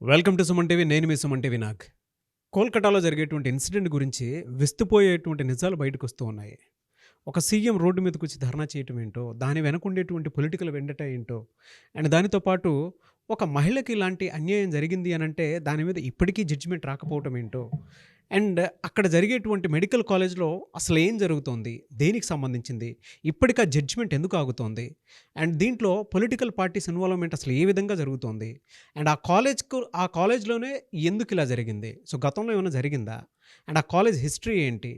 Welcome to Suman TV. నేను మీ Suman TV Nag. కోల్కతాలో జరిగేటువంటి ఇన్సిడెంట్ గురించి విస్తుపోయేటువంటి నిజాలు బయటకొస్తూ ఉన్నాయి. ఒక సీఎం రోడ్డు మీదకొచ్చి ధర్నా చేయటం ఏంటో, దాని వెనకుండేటువంటి పొలిటికల్ వెండట ఏంటో, అండ్ దానితో పాటు ఒక మహిళకి ఇలాంటి అన్యాయం జరిగింది అనంటే దాని మీద ఇప్పటికీ జడ్జిమెంట్ రాకపోవటం ఏంటో, అండ్ అక్కడ జరిగేటువంటి మెడికల్ కాలేజ్‌లో అసలు ఏం జరుగుతోంది? దేనికి సంబంధించింది? ఇప్పటికి ఆ జడ్జిమెంట్ ఎందుకు ఆగుతోంది? అండ్ దీంట్లో పొలిటికల్ పార్టీస్ ఇన్వాల్వ్‌మెంట్ అసలు ఏ విధంగా జరుగుతోంది? అండ్ ఆ కాలేజ్‌లోనే ఎందుకు ఇలా జరిగింది? సో, గతంలో ఏమైనా జరిగిందా? అండ్ ఆ కాలేజ్ హిస్టరీ ఏంటి?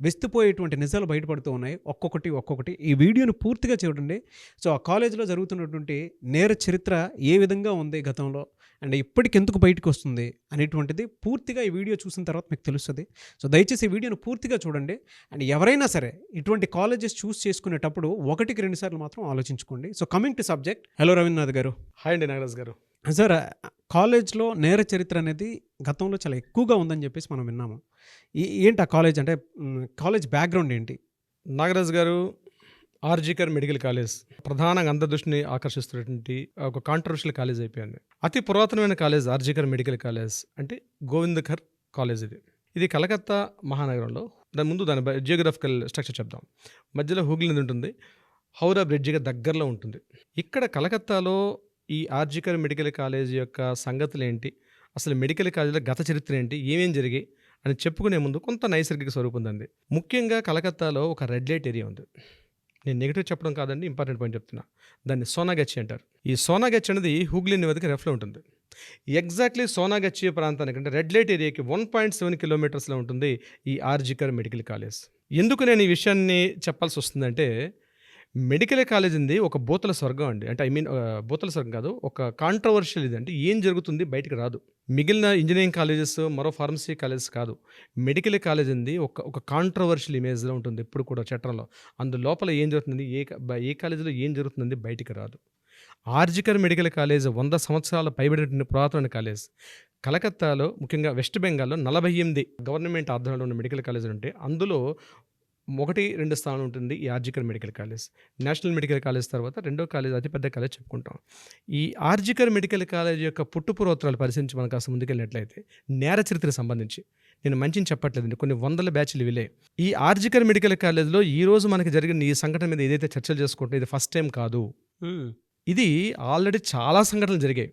విస్తుపోయేటువంటి నిజాలు బయటపడుతూ ఉన్నాయి. ఒక్కొక్కటి. ఈ వీడియోని పూర్తిగా చూడండి. సో, ఆ కాలేజ్‌లో జరుగుతున్నటువంటి నేర చరిత్ర ఏ విధంగా ఉంది గతంలో? అండ్ ఇప్పటికెందుకు బయటికొస్తుంది అనేటువంటిది పూర్తిగా ఈ వీడియో చూసిన తర్వాత మీకు తెలుస్తది. సో, దయచేసి ఈ వీడియోని పూర్తిగా చూడండి. అండ్ ఎవరైనా సరే ఇటువంటి కాలేజెస్ చూస్ చేసుకునేటప్పుడు ఒకటికి 2 సార్లు మాత్రం ఆలోచించుకోండి. So, coming to subject. Hello Ravindranath గారు. హాయ్ అండి నాగరాజ్ గారు. సార్, కాలేజ్‌లో నేర చరిత్ర అనేది గతంలో చాలా ఎక్కువగా ఉందని చెప్పేసి మనం విన్నాము. ఏంటి ఆ కాలేజ్ అంటే కాలేజ్ బ్యాక్‌గ్రౌండ్ ఏంటి? నాగరాజ్ గారు, ఆర్జికర్ మెడికల్ కాలేజ్ ప్రధానంగా అందరి దృష్టిని ఆకర్షిస్తున్నటువంటి ఒక కాంట్రవర్షియల్ కాలేజ్ అయిపోయింది. అతి పురాతనమైన కాలేజ్ ఆర్జికర్ మెడికల్ కాలేజ్ అంటే గోవిందకర్ కాలేజ్ ఇది కలకత్తా మహానగరంలో. దాని జియోగ్రఫికల్ స్ట్రక్చర్ చెప్దాం. మధ్యలో హుగ్లీ నది ఉంటుంది. హౌరా బ్రిడ్జికి దగ్గరలో ఉంటుంది. ఇక్కడ కలకత్తాలో ఈ ఆర్జికర్ మెడికల్ కాలేజ్ యొక్క సంగతులు ఏంటి, అసలు మెడికల్ కాలేజీలో గత చరిత్ర ఏంటి, ఏమేం జరిగాయి అని చెప్పుకునే ముందు కొంత నైసర్గిక స్వరూపం ఉందండి. ముఖ్యంగా కలకత్తాలో ఒక రెడ్ లైట్ ఏరియా ఉంది. నేను నెగిటివ్ చెప్పడం కాదండి, ఇంపార్టెంట్ పాయింట్ చెప్తున్నా. దాన్ని సోనాగచ్చి అంటారు. ఈ సోనాగచ్చి అనేది హుగ్లీ నదికి రెఫ్లో ఉంటుంది. ఎగ్జాక్ట్లీ సోనాగచ్చి ప్రాంతానికి అంటే రెడ్ లైట్ ఏరియాకి 1.7 కిలోమీటర్స్లో ఉంటుంది ఈ ఆర్జికర్ మెడికల్ కాలేజ్. ఎందుకు నేను ఈ విషయాన్ని చెప్పాల్సి వస్తుందంటే, మెడికల్ కాలేజ్ ఉంది ఒక భూతల స్వర్గం అండి. అంటే భూతల స్వర్గం కాదు, ఒక కాంట్రవర్షియల్ ఇది. అంటే ఏం జరుగుతుంది బయటకు రాదు. మిగిలిన ఇంజనీరింగ్ కాలేజెస్, మరో ఫార్మసీ కాలేజెస్ కాదు. మెడికల్ కాలేజ్ ఉంది ఒక కాంట్రవర్షియల్ ఇమేజ్లో ఉంటుంది ఎప్పుడు కూడా చట్టంలో. అందులోపల ఏం జరుగుతుంది, ఏ కాలేజీలో ఏం జరుగుతుంది బయటికి రాదు. ఆర్జికర్ మెడికల్ కాలేజ్ 100 సంవత్సరాల పైబడిన పురాతన కాలేజ్. కలకత్తాలో, ముఖ్యంగా వెస్ట్ బెంగాల్లో 48 గవర్నమెంట్ ఆధ్వర్యంలో ఉన్న మెడికల్ కాలేజీలు ఉంటాయి. అందులో 1-2 స్థానం ఉంటుంది ఈ RG Kar medical college. National medical college తర్వాత రెండో కాలేజ్, అతిపెద్ద కాలేజ్ చెప్పుకుంటాం. ఈ ఆర్జికర్ మెడికల్ కాలేజ్ యొక్క పుట్టుపూర్వోత్తరాలు పరిశీలించి మనం కాస్త ముందుకెళ్ళినట్లయితే, నేర చరిత్ర సంబంధించి నేను మంచిని చెప్పట్లేదండి, కొన్ని వందల బ్యాచ్లు విలే. ఈ ఆర్జికర్ మెడికల్ కాలేజ్లో ఈ రోజు మనకి జరిగిన ఈ సంఘటన మీద ఏదైతే చర్చలు చేసుకుంటే ఇది ఫస్ట్ టైం కాదు. ఇది ఆల్రెడీ చాలా సంఘటనలు జరిగాయి.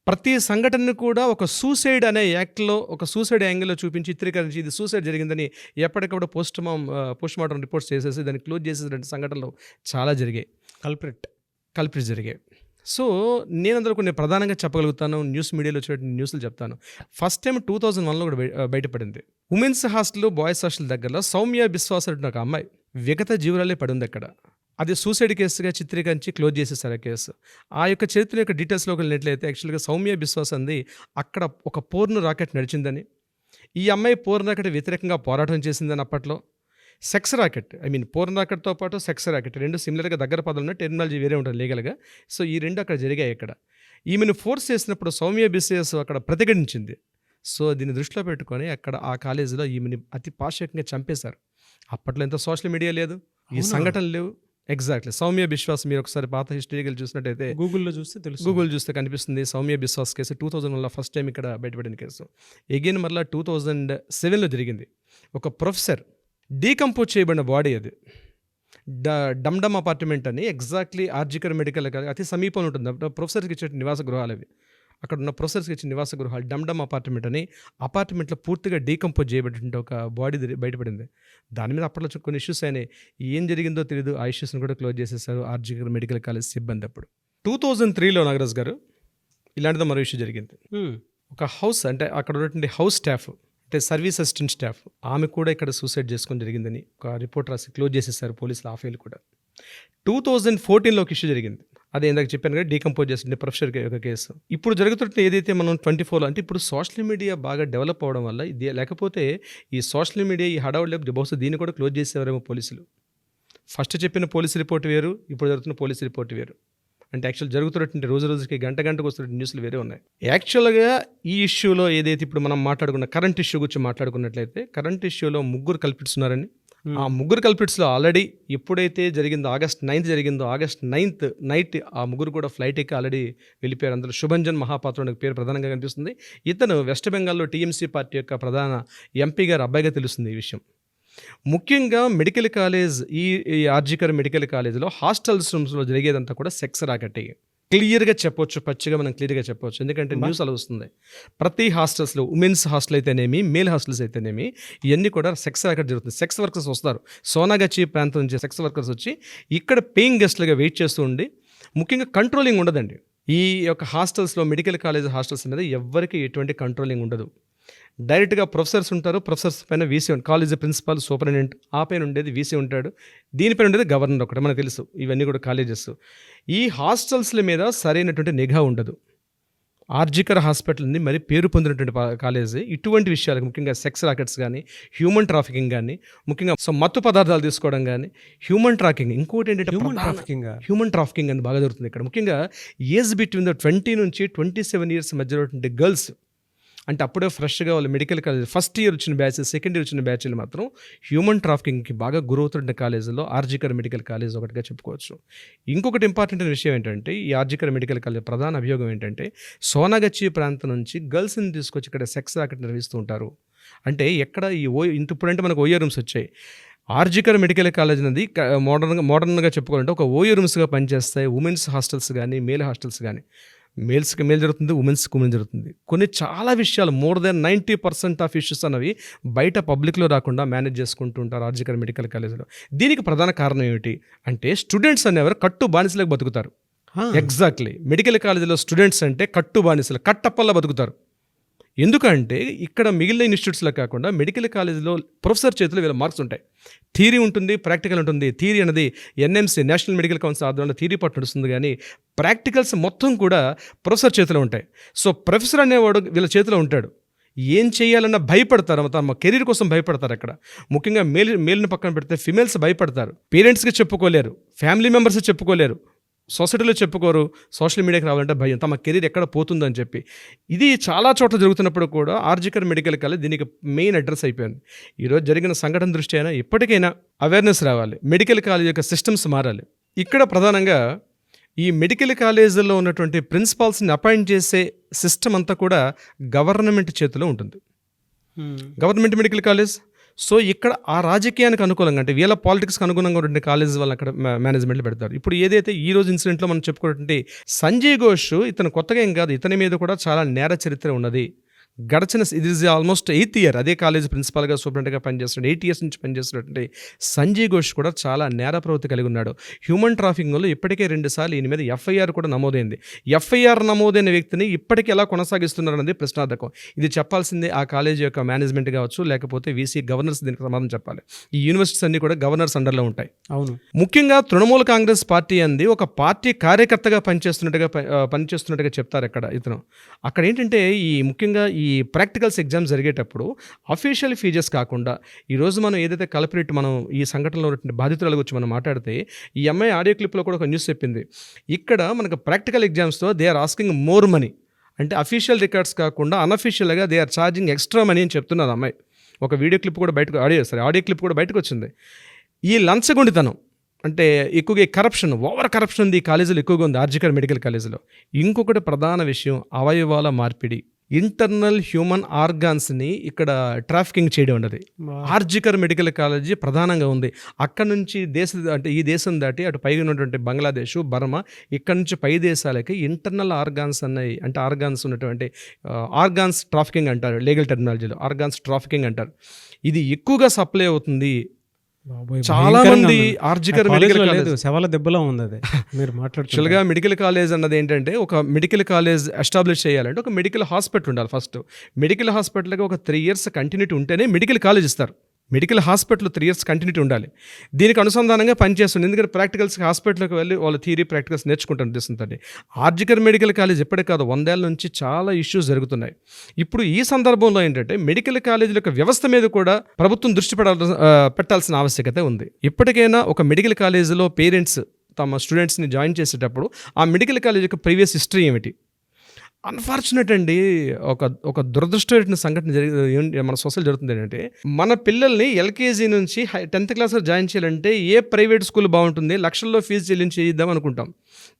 ప్రతి సంఘటనను కూడా ఒక సూసైడ్ అనే యాక్ట్లో, ఒక సూసైడ్ యాంగిల్లో చూపించి చిత్రీకరించి ఇది సూసైడ్ జరిగిందని ఎప్పటికప్పుడు పోస్ట్ మార్టం రిపోర్ట్స్ చేసేసి దాన్ని క్లోజ్ చేసేటువంటి సంఘటనలు చాలా జరిగాయి. కల్ప్రిట్స్ జరిగాయి. సో నేను అందులో కొన్ని ప్రధానంగా చెప్పగలుగుతాను. న్యూస్ మీడియాలో వచ్చేటువంటి న్యూస్లు చెప్తాను. ఫస్ట్ టైం 2001లో కూడా బయటపడింది. ఉమెన్స్ హాస్టల్, బాయ్స్ హాస్టల్ దగ్గరలో సౌమ్య బిశ్వాస్ అంటే ఒక అమ్మాయి విగత జీవురాలే పడింది అక్కడ. అది సూసైడ్ కేసుగా చిత్రీకరించి క్లోజ్ చేసేసారు ఆ కేసు. ఆ యొక్క చరిత్ర యొక్క డీటెయిల్స్లోకి వెళ్ళినట్లయితే యాక్చువల్గా సౌమ్య బిశ్వాస్ అంది అక్కడ ఒక పోర్న్ రాకెట్ నడిచిందని, ఈ అమ్మాయి పోర్న్ రాకెట్ వ్యతిరేకంగా పోరాటం చేసిందని అప్పట్లో. సెక్స్ రాకెట్, పోర్న్ రాకెట్తో పాటు సెక్స్ రాకెట్ రెండు సిమిలర్గా దగ్గర పదాలు ఉన్నాయి, టెర్మినాలజీ వేరే ఉంటుంది లీగల్గా. సో ఈ రెండు అక్కడ జరిగాయి. ఇక్కడ ఈమెను ఫోర్స్ చేసినప్పుడు సౌమ్య బిశ్వాస్ అక్కడ ప్రతిఘటించింది. సో దీన్ని దృష్టిలో పెట్టుకొని అక్కడ ఆ కాలేజీలో ఈమెని అతి పాశవికంగా చంపేశారు. అప్పట్లో ఎంతో సోషల్ మీడియా లేదు, ఈ సంఘటనలు లేవు. ఎగ్జాక్ట్లీ సౌమ్య బిశ్వాస్ మీరు ఒకసారి పాత హిస్టరీకి చూసినట్టయితే గూగుల్ చూస్తే కనిపిస్తుంది. సౌమ్య బిశ్వాస్ కేసు 2001లో ఫస్ట్ టైం ఇక్కడ బయటపడిన కేసు. ఎగైన్ మరలా 2007లో జరిగింది. ఒక ప్రొఫెసర్ డీకంపోజ్ చేయబడిన బాడీ, అది డమ్డమ్ అపార్ట్మెంట్ అని ఎగ్జాక్ట్లీ ఆర్జికర్ మెడికల్ అతి సమీపంలో ఉంటుంది. ప్రొఫెసర్కి ఇచ్చే నివాస గృహాలు అవి. అక్కడ ఉన్న ప్రొఫెసర్స్కి ఇచ్చిన నివాస గృహాలు డమ్డమ్ అపార్ట్మెంట్ అని. అపార్ట్మెంట్లో పూర్తిగా డీకంపోజ్ చేయబడినటువంటి ఒక బాడీ బయటపడింది. దాని మీద అప్పట్లో కొన్ని ఇష్యూస్ అయినాయి. ఏం జరిగిందో తెలియదు. ఆ ఇష్యూస్ని కూడా క్లోజ్ చేసేసారు ఆర్జికర్ మెడికల్ కాలేజ్ సిబ్బంది. అప్పుడు 2003లో నాగరాజ్ గారు ఇలాంటిదో మరో ఇష్యూ జరిగింది. ఒక హౌస్, అంటే అక్కడ ఉన్నటువంటి హౌస్ స్టాఫ్, అంటే సర్వీస్ అసిస్టెంట్ స్టాఫ్, ఆమె కూడా ఇక్కడ సూసైడ్ చేసుకొని జరిగిందని ఒక రిపోర్ట్ రాసి క్లోజ్ చేసేసారు పోలీసులు. ఆ ఫైల్ కూడా 2014లో ఒక ఇష్యూ జరిగింది. అదే ఇందాక చెప్పాను కదా, డీకంపోజ్ చేసిన ప్రొఫెసర్ ఒక కేసు. ఇప్పుడు జరుగుతున్న ఏదైతే మనం 24లో, అంటే ఇప్పుడు సోషల్ మీడియా బాగా డెవలప్ అవడం వల్ల ఇది, లేకపోతే ఈ సోషల్ మీడియా ఈ హడావుడి లేకపోతే బహుశా దీన్ని కూడా క్లోజ్ చేసేవారేమో పోలీసులు. ఫస్ట్ చెప్పిన పోలీసు రిపోర్ట్ వేరు, ఇప్పుడు జరుగుతున్న పోలీసు రిపోర్ట్ వేరు. అంటే యాక్చువల్ జరుగుతున్నటువంటి రోజుకి గంటకు వస్తున్న న్యూస్లు వేరే ఉన్నాయి. యాక్చువల్గా ఈ ఇష్యూలో ఏదైతే ఇప్పుడు మనం మాట్లాడుకున్న కరెంట్ ఇష్యూ గురించి మాట్లాడుకున్నట్లయితే, కరెంట్ ఇష్యూలో 3 కల్పిట్స్ ఉన్నారని, ఆ ముగ్గురు కల్పిట్స్లో ఆల్రెడీ ఎప్పుడైతే జరిగిందో ఆగస్ట్ 9th జరిగిందో ఆగస్ట్ 9th నైట్ ఆ ముగ్గురు కూడా ఫ్లైట్ ఎక్కి ఆల్రెడీ వెళ్ళిపోయారు. అందులో శుభంజన్ మహాపాత్ర అనే పేరు ప్రధానంగా కనిపిస్తుంది. ఇతను వెస్ట్ బెంగాల్లో టీఎంసీ పార్టీ యొక్క ప్రధాన ఎంపీ గారు అబ్బాయిగా తెలుస్తుంది ఈ విషయం. ముఖ్యంగా మెడికల్ కాలేజ్ ఈ ఆర్జికర్ మెడికల్ కాలేజ్లో హాస్టల్స్ రూమ్స్లో జరిగేదంతా కూడా సెక్స్ రాకెట్. క్లియర్గా చెప్పొచ్చు, పచ్చిగా మనం క్లియర్గా చెప్పొచ్చు, ఎందుకంటే న్యూస్ అలా వస్తుంది. ప్రతి హాస్టల్స్లో ఉమెన్స్ హాస్టల్ అయితేనేమి, మేల్ హాస్టల్స్ అయితేనేమి, ఇవన్నీ కూడా సెక్స్ రాకెట్ జరుగుతుంది. సెక్స్ వర్కర్స్ వస్తారు, సోనాగచి ప్రాంతం నుంచి సెక్స్ వర్కర్స్ వచ్చి ఇక్కడ పేయింగ్ గెస్ట్లుగా వెయిట్ చేస్తూ ఉండి, ముఖ్యంగా కంట్రోలింగ్ ఉండదండి. ఈ యొక్క హాస్టల్స్లో మెడికల్ కాలేజ్ హాస్టల్స్ మీద ఎవ్వరికి ఎటువంటి కంట్రోలింగ్ ఉండదు. డైరెక్ట్గా ప్రొఫెసర్స్ ఉంటారు, ప్రొఫెసర్స్ పైన వీసీ కాలేజ్ ప్రిన్సిపాల్, సూపరింటెండెంట్, ఆ పైన ఉండేది వీసీ ఉంటాడు, దీనిపైన ఉండేది గవర్నర్ ఒకటి. మనకు తెలుసు ఇవన్నీ కూడా కాలేజెస్. ఈ హాస్టల్స్ల మీద సరైనటువంటి నిఘా ఉండదు. ఆర్జికర్ హాస్పిటల్ ఉంది, మరి పేరు పొందినటువంటి కాలేజీ. ఇటువంటి విషయాలకు ముఖ్యంగా సెక్స్ రాకెట్స్ కానీ, హ్యూమన్ ట్రాఫికింగ్ కానీ, ముఖ్యంగా మత్తు పదార్థాలు తీసుకోవడం కానీ, హ్యూమన్ ట్రాకింగ్, ఇంకోటి ఏంటంటే హ్యూమన్ ట్రాఫికింగ్ అని బాగా జరుగుతుంది ఇక్కడ. ముఖ్యంగా ఏజ్ బిట్వీన్ 20 నుంచి 27 years మధ్యలో గర్ల్స్, అంటే అప్పుడే ఫ్రెష్గా వాళ్ళు మెడికల్ కాలేజ్ ఫస్ట్ ఇయర్ వచ్చిన బ్యాచ్, సెకండ్ ఇయర్ వచ్చిన బ్యాచ్లు మాత్రం హ్యూమన్ ట్రాఫికింగ్కి బాగా గురవుతున్న కాలేజీలో ఆర్జికర్ మెడికల్ కాలేజ్ ఒకటిగా చెప్పుకోవచ్చు. ఇంకొకటి ఇంపార్టెంట్ విషయం ఏంటంటే, ఈ ఆర్జికర్ మెడికల్ కాలేజ్ ప్రధాన అభియోగం ఏంటంటే, సోనాగచి ప్రాంతం నుంచి గర్ల్స్ని తీసుకొచ్చి ఇక్కడ సెక్స్ రాకెట్ నిర్వహిస్తూ ఉంటారు. అంటే ఎక్కడ ఈ ఇప్పుడంటే మనకు ఓయో రూమ్స్ వచ్చాయి. ఆర్జికర్ మెడికల్ కాలేజ్ అనేది మోడర్న్గా చెప్పుకోవాలంటే ఒక ఓయో రూమ్స్గా పనిచేస్తాయి. ఉమెన్స్ హాస్టల్స్ కానీ, మేల్ హాస్టల్స్ కానీ, మేల్స్కి మేల్ జరుగుతుంది, ఉమెన్స్కి ఉమెన్ జరుగుతుంది. కొన్ని చాలా విషయాలు మోర్ దెన్ 90% ఆఫ్ ఇష్యూస్ అనేవి బయట పబ్లిక్లో రాకుండా మేనేజ్ చేసుకుంటూ ఉంటారు ఆర్జికర్ మెడికల్ కాలేజ్లో. దీనికి ప్రధాన కారణం ఏమిటి అంటే, స్టూడెంట్స్ అనేవారు కట్టు బానిసలకు బతుకుతారు. ఎగ్జాక్ట్లీ, మెడికల్ కాలేజీలో స్టూడెంట్స్ అంటే కట్టు బానిసలు, కట్టప్పల్లా బతుకుతారు. ఎందుకంటే ఇక్కడ మిగిలిన ఇన్స్టిట్యూట్స్లో కాకుండా మెడికల్ కాలేజీలో ప్రొఫెసర్ చేతిలో వీళ్ళ మార్క్స్ ఉంటాయి. థియరీ ఉంటుంది, ప్రాక్టికల్ ఉంటుంది. థియరీ అనేది ఎన్ఎంసీ నేషనల్ మెడికల్ కౌన్సిల్ ఆధ్వర్యంలో థియరీ పార్ట్ నడుస్తుంది, కానీ ప్రాక్టికల్స్ మొత్తం కూడా ప్రొఫెసర్ చేతిలో ఉంటాయి. సో ప్రొఫెసర్ అనేవాడు వీళ్ళ చేతిలో ఉంటాడు. ఏం చేయాలన్నా భయపడతారు, తమ కెరీర్ కోసం భయపడతారు. అక్కడ ముఖ్యంగా మేల్ని పక్కన పెడితే ఫిమేల్స్ భయపడతారు. పేరెంట్స్కి చెప్పుకోలేరు, ఫ్యామిలీ మెంబర్స్ చెప్పుకోలేరు, సొసైటీలో చెప్పుకోరు, సోషల్ మీడియాకి రావాలంటే భయం, తమ కెరీర్ ఎక్కడ పోతుందని చెప్పి. ఇది చాలా చోట్ల జరుగుతున్నప్పుడు కూడా ఆర్జికర్ మెడికల్ కాలేజ్ దీనికి మెయిన్ అడ్రస్ అయిపోయింది. ఈరోజు జరిగిన సంఘటన దృష్టి అయినా ఇప్పటికైనా అవేర్నెస్ రావాలి, మెడికల్ కాలేజ్ యొక్క సిస్టమ్స్ మారాలి. ఇక్కడ ప్రధానంగా ఈ మెడికల్ కాలేజీలో ఉన్నటువంటి ప్రిన్సిపాల్స్ని అపాయింట్ చేసే సిస్టమ్ అంతా కూడా గవర్నమెంట్ చేతిలో ఉంటుంది. Government medical college. సో ఇక్కడ ఆ రాజకీయానికి అనుకూలంగా, అంటే వీళ్ళ పాలిటిక్స్కి అనుగుణంగా ఉన్నటువంటి కాలేజ్ వాళ్ళు అక్కడ మేనేజ్మెంట్లు పెడతారు. ఇప్పుడు ఏదైతే ఈ రోజు ఇన్సిడెంట్లో మనం చెప్పుకున్నటువంటి సంజయ్ ఘోష్, ఇతను కొత్తగా ఏం కాదు, ఇతని మీద కూడా చాలా నేర చరిత్ర ఉన్నది. గడిచిన ఇది ఆల్మోస్ట్ 8th year అదే కాలేజ్ ప్రిన్సిపాల్గా, సూపరింటెండెంట్గా పనిచేస్తున్నాడు. 8 years నుంచి పనిచేస్తున్నటువంటి సంజయ్ ఘోష్ కూడా చాలా నేర ప్రవృత్తి కలిగి ఉన్నాడు. హ్యూమన్ ట్రాఫికింగ్లో ఇప్పటికే 2 సార్లు ఈయన మీద ఎఫ్ఐఆర్ కూడా నమోదైంది. ఎఫ్ఐఆర్ నమోదైన వ్యక్తిని ఇప్పటికీ ఎలా కొనసాగిస్తున్నారు అనేది ప్రశ్నార్థకం. ఇది చెప్పాల్సిందే ఆ కాలేజ్ యొక్క మేనేజ్మెంట్ కావచ్చు, లేకపోతే వీసీ గవర్నర్స్ దీనికి సమాధానం చెప్పాలి. ఈ యూనివర్సిటీస్ అన్ని కూడా గవర్నర్స్ అండర్లో ఉంటాయి. అవును, ముఖ్యంగా తృణమూల కాంగ్రెస్ పార్టీ అంది ఒక పార్టీ కార్యకర్తగా పనిచేస్తున్నట్టుగా చెప్తారు ఇక్కడ ఇతను. అక్కడ ఏంటంటే ఈ ముఖ్యంగా ఈ ప్రాక్టికల్స్ ఎగ్జామ్స్ జరిగేటప్పుడు అఫీషియల్ ఫీజెస్ కాకుండా, ఈరోజు మనం ఏదైతే కల్పరేట్ మనం ఈ సంఘటనలో బాధితుల గురించి మనం మాట్లాడితే, ఈ అమ్మాయి ఆడియో క్లిప్లో కూడా ఒక న్యూస్ చెప్పింది. ఇక్కడ మనకు ప్రాక్టికల్ ఎగ్జామ్స్తో they are asking more money, అంటే అఫీషియల్ రికార్డ్స్ కాకుండా అన్అఫీషియల్గా they are charging extra money అని చెప్తున్నది అమ్మాయి. ఒక వీడియో క్లిప్ కూడా ఆడియో క్లిప్ కూడా బయటకు వచ్చింది. ఈ లంచగొండితనం అంటే ఎక్కువగా కరప్షన్, ఓవర్ కరప్షన్ ఉంది ఈ కాలేజీలో ఎక్కువగా ఉంది ఆర్జికర్ మెడికల్ కాలేజీలో. ఇంకొకటి ప్రధాన విషయం, అవయవాల మార్పిడి, ఇంటర్నల్ హ్యూమన్ ఆర్గాన్స్ని ఇక్కడ ట్రాఫికింగ్ చేయడం ఉన్నది ఆర్జికర్ మెడికల్ కాలేజీ ప్రధానంగా ఉంది. అక్కడ నుంచి ఈ దేశం దాటి అటు పైగా ఉన్నటువంటి బంగ్లాదేశ్, బర్మా, ఇక్కడ నుంచి పై దేశాలకి ఇంటర్నల్ ఆర్గాన్స్ అన్నాయి. అంటే ఆర్గాన్స్ ఉన్నటువంటి ఆర్గాన్స్ ట్రాఫికింగ్ అంటారు, లీగల్ టెర్మినాలజీలో ఆర్గాన్స్ ట్రాఫికింగ్ అంటారు. ఇది ఎక్కువగా సప్లై అవుతుంది. చాలా మంది ఆర్జికర్ మెడికల్ కాలేజ్ శవాల దెబ్బలా ఉంది అది. మీరు యాక్చువల్గా మెడికల్ కాలేజ్ అన్నది ఏంటంటే, ఒక మెడికల్ కాలేజ్ ఎస్టాబ్లిష్ చేయాలంటే ఒక మెడికల్ హాస్పిటల్ ఉండాలి. ఫస్ట్ మెడికల్ హాస్పిటల్గా ఒక 3 years కంటిన్యూటీ ఉంటేనే మెడికల్ కాలేజ్ ఇస్తారు. మెడికల్ హాస్పిటల్ 3 years కంటిన్యూటీ ఉండాలి. దీనికి అనుసంధానంగా పనిచేస్తుంది. ఎందుకంటే ప్రాక్టికల్స్కి హాస్పిటల్కి వెళ్ళి వాళ్ళ థియరీ ప్రాక్టికల్స్ నేర్చుకుంటారు ఉద్దేశంతో. ఆర్జికర్ మెడికల్ కాలేజ్ ఎప్పటికే కాదు, 100 ఏళ్ల నుంచి చాలా ఇష్యూస్ జరుగుతున్నాయి. ఇప్పుడు ఈ సందర్భంలో ఏంటంటే మెడికల్ కాలేజీల యొక్క వ్యవస్థ మీద కూడా ప్రభుత్వం దృష్టి పెట్టాల్సిన ఆవశ్యకత ఉంది. ఇప్పటికైనా ఒక మెడికల్ కాలేజీలో పేరెంట్స్ తమ స్టూడెంట్స్ని జాయిన్ చేసేటప్పుడు ఆ మెడికల్ కాలేజ్ యొక్క ప్రీవియస్ హిస్టరీ ఏమిటి, అన్ఫార్చునేట్ అండి. ఒక ఒక దురదృష్టమైన సంఘటన మన సొసైటీ జరుగుతుంది ఏంటంటే, మన పిల్లల్ని ఎల్‌కేజీ నుంచి 10థ్ క్లాస్‌లో జాయిన్ చేయాలంటే ఏ ప్రైవేట్ స్కూల్ బావుంటుంది, లక్షల్లో ఫీజు చెల్లించి చేయిద్దాం అనుకుంటాం.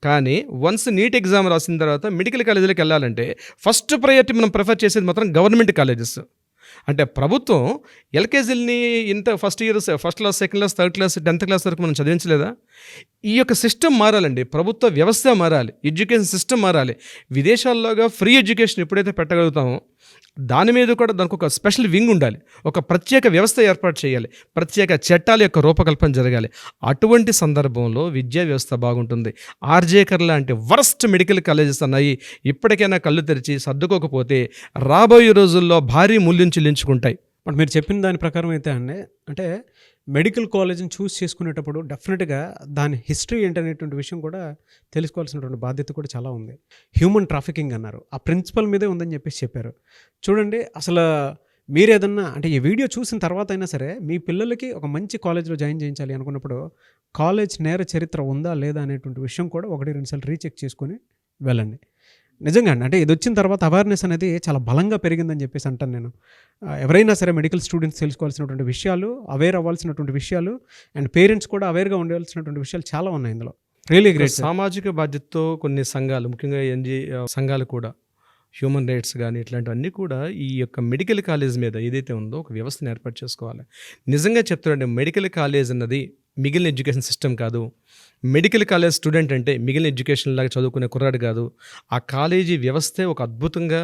కానీ వన్స్ నీట్ ఎగ్జామ్ రాసిన తర్వాత మెడికల్ కాలేజీలోకి వెళ్ళాలంటే ఫస్ట్ ప్రయారిటీ మనం ప్రిఫర్ చేసేది మాత్రం గవర్నమెంట్ కాలేజెస్. అంటే ప్రభుత్వం ఎల్‌కేజీలని ఇంత first class, second class, third class, 10థ్ క్లాస్ వరకు మనం చదివించలేదా? ఈ యొక్క సిస్టమ్ మారాలండి. ప్రభుత్వ వ్యవస్థ మారాలి. ఎడ్యుకేషన్ సిస్టమ్ మారాలి. విదేశాల్లోగా ఫ్రీ ఎడ్యుకేషన్ ఎప్పుడైతే పెట్టగలుగుతామో దాని మీద కూడా దానికి ఒక స్పెషల్ వింగ్ ఉండాలి. ఒక ప్రత్యేక వ్యవస్థ ఏర్పాటు చేయాలి. ప్రత్యేక చట్టాల యొక్క రూపకల్పన జరగాలి. అటువంటి సందర్భంలో విద్యా వ్యవస్థ బాగుంటుంది. ఆర్జేకర్ లాంటి వరస్ట్ మెడికల్ కాలేజెస్ అన్నాయి ఇప్పటికైనా కళ్ళు తెరిచి సర్దుకోకపోతే రాబోయే రోజుల్లో భారీ మూల్యం చెల్లించుకుంటాయి. బట్ మీరు చెప్పిన దాని ప్రకారం అయితే అండి, అంటే మెడికల్ కాలేజ్ని చూస్ చేసుకునేటప్పుడు డెఫినెట్గా దాని హిస్టరీ ఏంటనేటువంటి విషయం కూడా తెలుసుకోవాల్సినటువంటి బాధ్యత కూడా చాలా ఉంది. హ్యూమన్ ట్రాఫికింగ్ అన్నారు, ఆ ప్రిన్సిపల్ మీదే ఉందని చెప్పారు. చూడండి, అసలు మీరు ఏదన్నా అంటే ఈ వీడియో చూసిన తర్వాత అయినా సరే మీ పిల్లలకి ఒక మంచి కాలేజ్లో జాయిన్ చేయించాలి అనుకున్నప్పుడు కాలేజ్ నేర చరిత్ర ఉందా లేదా అనేటువంటి విషయం కూడా 1-2 సార్లు రీచెక్ చేసుకొని వెళ్ళండి. నిజంగా అండి, అంటే ఇది వచ్చిన తర్వాత అవేర్నెస్ అనేది చాలా బలంగా పెరిగిందని చెప్పేసి అంటాను నేను. ఎవరైనా సరే మెడికల్ స్టూడెంట్స్ తెలుసుకోవాల్సినటువంటి విషయాలు, అవేర్ అవ్వాల్సినటువంటి విషయాలు, అండ్ పేరెంట్స్ కూడా అవేర్గా ఉండాల్సినటువంటి విషయాలు చాలా ఉన్నాయి ఇందులో. Really great. సామాజిక బాధ్యతతో కొన్ని సంఘాలు, ముఖ్యంగా సంఘాలు కూడా, హ్యూమన్ రైట్స్ కానీ ఇట్లాంటివన్నీ కూడా ఈ యొక్క మెడికల్ కాలేజ్ మీద ఏదైతే ఉందో ఒక వ్యవస్థను ఏర్పాటు చేసుకోవాలి. నిజంగా చెప్తారండి, మెడికల్ కాలేజ్ అన్నది మిగిలిన ఎడ్యుకేషన్ సిస్టమ్ కాదు. మెడికల్ కాలేజ్ స్టూడెంట్ అంటే మిగిలిన ఎడ్యుకేషన్ లాగా చదువుకునే కుర్రాడు కాదు. ఆ కాలేజీ వ్యవస్థే ఒక అద్భుతంగా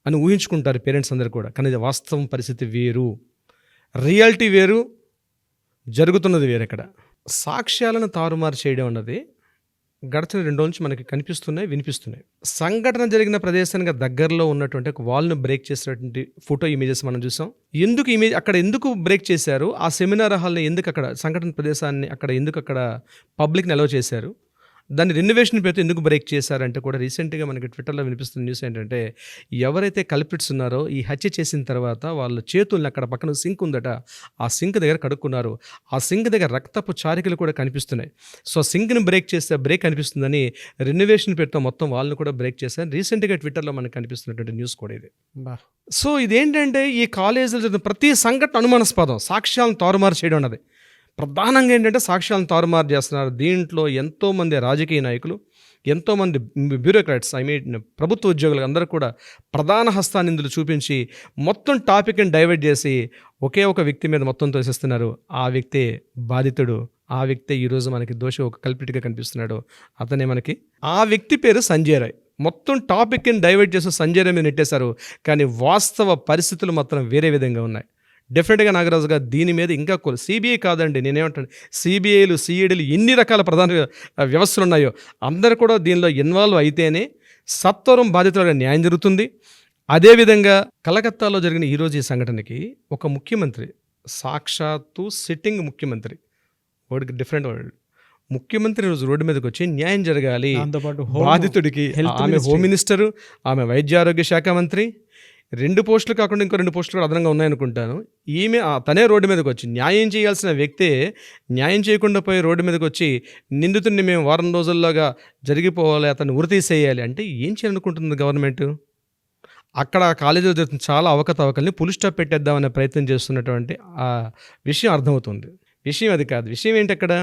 అని ఊహించుకుంటారు పేరెంట్స్ అందరూ కూడా. కానీ వాస్తవం పరిస్థితి వేరు, రియాలిటీ వేరు, జరుగుతున్నది వేరు. ఇక్కడ సాక్ష్యాలను తారుమారు చేయడం అన్నది గడిచిన 2 రోజుల నుంచి మనకి కనిపిస్తున్నాయి, వినిపిస్తున్నాయి. సంఘటన జరిగిన ప్రదేశానికి దగ్గరలో ఉన్నటువంటి ఒక వాల్ను బ్రేక్ చేసినటువంటి ఫోటో ఇమేజెస్ మనం చూసాం. అక్కడ ఎందుకు బ్రేక్ చేశారు, ఆ సెమినార్ హాల్ని ఎందుకు, అక్కడ సంఘటన ప్రదేశాన్ని అక్కడ పబ్లిక్ని అలౌ చేశారు, దాన్ని రెనోవేషన్ పేరుతో ఎందుకు బ్రేక్ చేశారంటే కూడా రీసెంట్గా మనకి ట్విట్టర్లో వినిపిస్తున్న న్యూస్ ఏంటంటే, ఎవరైతే కల్పిట్స్ ఉన్నారో ఈ హత్య చేసిన తర్వాత వాళ్ళ చేతుల్ని అక్కడ పక్కన సింక్ ఉందట, ఆ సింక్ దగ్గర కడుక్కున్నారు. ఆ సింక్ దగ్గర రక్తపు చారికలు కూడా కనిపిస్తున్నాయి. సో సింక్ని బ్రేక్ చేస్తే బ్రేక్ కనిపిస్తుందని రెనోవేషన్ పేరుతో మొత్తం వాళ్ళని కూడా బ్రేక్ చేశారు. రీసెంట్గా ట్విట్టర్లో మనకు కనిపిస్తున్నటువంటి న్యూస్ కూడా ఇది. సో ఇదేంటంటే ఈ కాలేజీలో జరిగిన ప్రతి సంఘటన అనుమానాస్పదం, సాక్ష్యాలను తారుమారు చేయడం అన్నది ప్రధానంగా ఏంటంటే సాక్ష్యాలను తారుమారు చేస్తున్నారు. దీంట్లో ఎంతోమంది రాజకీయ నాయకులు, ఎంతోమంది బ్యూరోక్రాట్స్, ప్రభుత్వ ఉద్యోగులు అందరూ కూడా ప్రధాన హస్తాన్ని ఇందులో చూపించి మొత్తం టాపిక్ని డైవర్ట్ చేసి ఒకే ఒక వ్యక్తి మీద మొత్తం తోసేస్తున్నారు. ఆ వ్యక్తే బాధితుడు, ఆ వ్యక్తే ఈరోజు మనకి దోషి, ఒక కల్పిట్గా కనిపిస్తున్నాడు. అతనే మనకి, ఆ వ్యక్తి పేరు సంజయ్ రాయ్. మొత్తం టాపిక్ని డైవర్ట్ చేసి సంజయ్ రాయ్ మీద నెట్టేశారు. కానీ వాస్తవ పరిస్థితులు మాత్రం వేరే విధంగా ఉన్నాయి. డెఫినెట్గా నాగరాజు గారు దీని మీద ఇంకా సిబిఐ కాదండి, నేనేమంటాను, సిబిఐలు, సిఐడీలు, ఎన్ని రకాల ప్రధాన వ్యవస్థలు ఉన్నాయో అందరూ కూడా దీనిలో ఇన్వాల్వ్ అయితేనే సత్వరం బాధితులుగా న్యాయం జరుగుతుంది. అదేవిధంగా కలకత్తాలో జరిగిన ఈరోజు ఈ సంఘటనకి ఒక ముఖ్యమంత్రి, సాక్షాత్తు సిట్టింగ్ ముఖ్యమంత్రి, వర్డ్ డిఫరెంట్ వర్డ్, ముఖ్యమంత్రి రోజు రోడ్డు మీదకి వచ్చి న్యాయం జరగాలి బాధితుడికి. ఆమె హోమ్ మినిస్టరు, ఆమె వైద్య ఆరోగ్య శాఖ మంత్రి, 2 పోస్టులు కాకుండా ఇంకో 2 పోస్టులు కూడా అదనంగా ఉన్నాయనుకుంటాను. తనే రోడ్డు మీదకి వచ్చి న్యాయం చేయాల్సిన వ్యక్తే న్యాయం చేయకుండా పోయి రోడ్డు మీదకి వచ్చి నిందితుడిని మేము వారం రోజుల్లోగా జరిగిపోవాలి, అతన్ని ఉరితీసేయాలి అంటే ఏం చేయాలనుకుంటుంది గవర్నమెంట్? అక్కడ కాలేజీలో జరుగుతున్న చాలా అవకతవకల్ని పులి స్టాప్ పెట్టేద్దామనే ప్రయత్నం చేస్తున్నటువంటి ఆ విషయం అర్థమవుతుంది. విషయం అది కాదు. విషయం ఏంటి, అక్కడ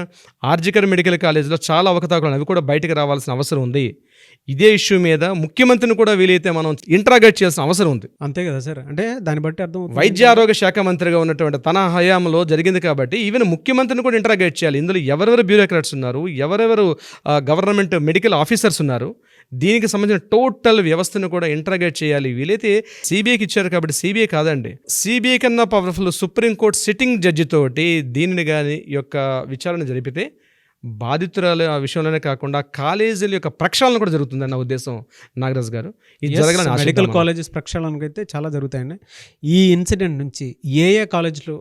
ఆర్జికర్ మెడికల్ కాలేజీలో చాలా అవకతవకలు, అవి కూడా బయటకు రావాల్సిన అవసరం ఉంది. ఇదే ఇష్యూ మీద ముఖ్యమంత్రిని కూడా వీలైతే మనం ఇంట్రాగేట్ చేయాల్సిన అవసరం ఉంది. అంతే కదా సార్, అంటే దాన్ని బట్టి అర్థం, వైద్య ఆరోగ్య శాఖ మంత్రిగా ఉన్నటువంటి తన హయాంలో జరిగింది కాబట్టి ఈవెన్ ముఖ్యమంత్రిని కూడా ఇంట్రాగేట్ చేయాలి. ఇందులో ఎవరెవరు బ్యూరోక్రాట్స్ ఉన్నారు, ఎవరెవరు గవర్నమెంట్ మెడికల్ ఆఫీసర్స్ ఉన్నారు, దీనికి సంబంధించిన టోటల్ వ్యవస్థను కూడా ఇంట్రాగేట్ చేయాలి. వీలైతే సిబిఐకి ఇచ్చారు కాబట్టి సిబిఐ కాదండి, సిబిఐ కన్నా పవర్ఫుల్ సుప్రీంకోర్టు సిట్టింగ్ జడ్జి తోటి దీనిని కానీ యొక్క విచారణ జరిపితే బాధితురాలు ఆ విషయంలోనే కాకుండా కాలేజీల యొక్క ప్రక్షాళన కూడా జరుగుతుందని నా ఉద్దేశం నాగరాజ్ గారు. ఇది జరగాలని మెడికల్ కాలేజెస్ ప్రక్షాళనకు అయితే చాలా జరుగుతాయండి. ఈ ఇన్సిడెంట్ నుంచి ఏ కాలేజీలో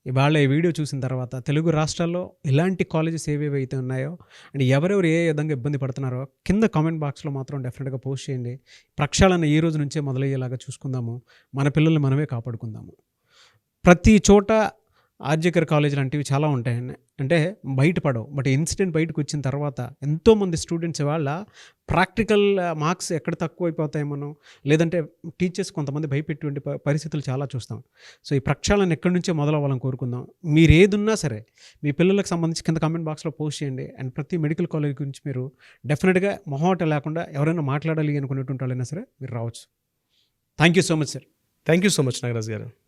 ఇవాళ ఈ వీడియో చూసిన తర్వాత తెలుగు రాష్ట్రాల్లో ఇలాంటి కాలేజెస్ ఏవేవి అయితే ఉన్నాయో అండ్ ఎవరెవరు ఏ విధంగా ఇబ్బంది పడుతున్నారో కింద కామెంట్ బాక్స్లో మాత్రం డెఫినెట్గా పోస్ట్ చేయండి. ప్రక్షాళన ఈ రోజు నుంచే మొదలయ్యేలాగా చూసుకుందాము. మన పిల్లల్ని మనమే కాపాడుకుందాము. ప్రతి చోట ఆర్జికర్ కాలేజ్ లాంటివి చాలా ఉంటాయండి. అంటే బయటపడవు. బట్ ఇన్సిడెంట్ బయటకు వచ్చిన తర్వాత ఎంతోమంది స్టూడెంట్స్ ఇవాళ ప్రాక్టికల్ మార్క్స్ ఎక్కడ తక్కువైపోతాయేమోనో, లేదంటే టీచర్స్ కొంతమంది భయపెట్టే పరిస్థితులు చాలా చూస్తాం. సో, ఈ ప్రక్షాళన ఎక్కడి నుంచే మొదలవ్వాలని కోరుకుందాం. మీరు ఏదున్నా సరే మీ పిల్లలకు సంబంధించి కింద కామెంట్ బాక్స్లో పోస్ట్ చేయండి. అండ్ ప్రతి మెడికల్ కాలేజ్ గురించి మీరు డెఫినెట్గా మొహమాట లేకుండా ఎవరైనా మాట్లాడాలి అనుకునేటువంటి వాళ్ళైనా సరే మీరు రావచ్చు. Thank you so much sir. Thank you so much Nagaraj గారు.